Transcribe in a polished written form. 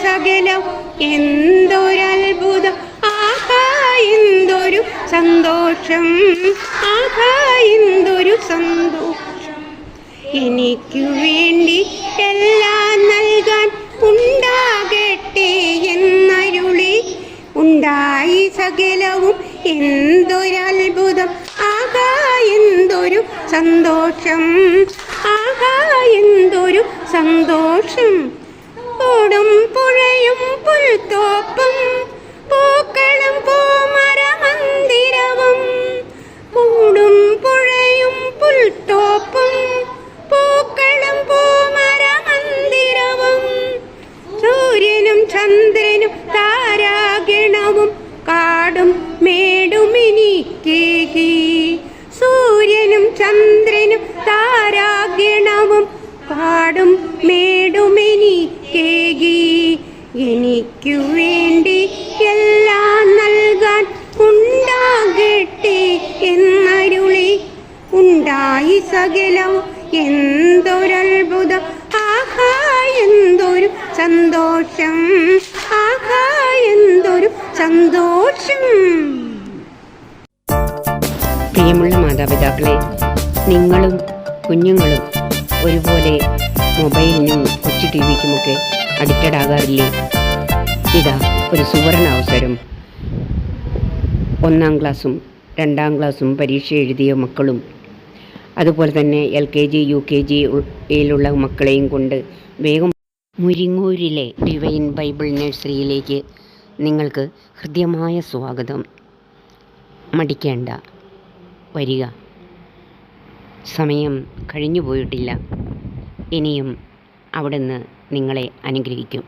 സകലം എന്തൊരത്ഭുതം, ആഹാ എന്തൊരു സന്തോഷം, ആഹാ എന്തൊരു സന്തോഷം. എനിക്കു വേണ്ടി എല്ലാം നൽകാൻ ഉണ്ടാകട്ടെ എന്നരുളി, ഉണ്ടായി സകലവും എന്തൊരത്ഭുതം, ആഹാ എന്തൊരു സന്തോഷം, ആഹാ എന്തൊരു സന്തോഷം. ഓടും പുഴയും പുൽത്തോപ്പും പൂക്കളും പൂമരമന്ദിരവും, ഓടും പുഴയും പുൽത്തോപ്പും പൂക്കളും പൂമരമന്ദിരവും, സൂര്യനും ചന്ദ്രനും താരാഗണവും കാടും മേടുമെനിക്കേകി, സൂര്യനും ചന്ദ്രനും താരാഗണവും കാടും മേടുമെനിക്കേകി. എനിക്കു വേണ്ടി എല്ലാം നൽകാൻ ഉണ്ടാകട്ടെ എന്നരുളി, ഉണ്ടായി സകലവും എന്തൊരത്ഭുതം, ആഹാ എന്തൊരു സന്തോഷം, ആഹാ എന്തൊരു സന്തോഷം. പ്രിയമുള്ള മാതാപിതാക്കളെ, നിങ്ങളും കുഞ്ഞുങ്ങളും ഒരുപോലെ മൊബൈലിനും കൊച്ചു ടി വിക്കുമൊക്കെ അഡിക്റ്റഡ് ആകാറില്ലേ? ഇതാ ഒരു സുവർണ അവസരം. 1-ാം ക്ലാസ്സും 2-ാം ക്ലാസ്സും പരീക്ഷ എഴുതിയ മക്കളും അതുപോലെ തന്നെ LKG UKG യിലുള്ള മക്കളെയും കൊണ്ട് വേഗം മുരിങ്ങൂരിലെ ഡിവൈൻ ബൈബിൾ നഴ്സറിയിലേക്ക് നിങ്ങൾക്ക് ഹൃദ്യമായ സ്വാഗതം. മടിക്കേണ്ട, വരിക. സമയം കഴിഞ്ഞു പോയിട്ടില്ല. ഇനിയും അവിടുന്ന് നിങ്ങളെ അനുഗ്രഹിക്കും.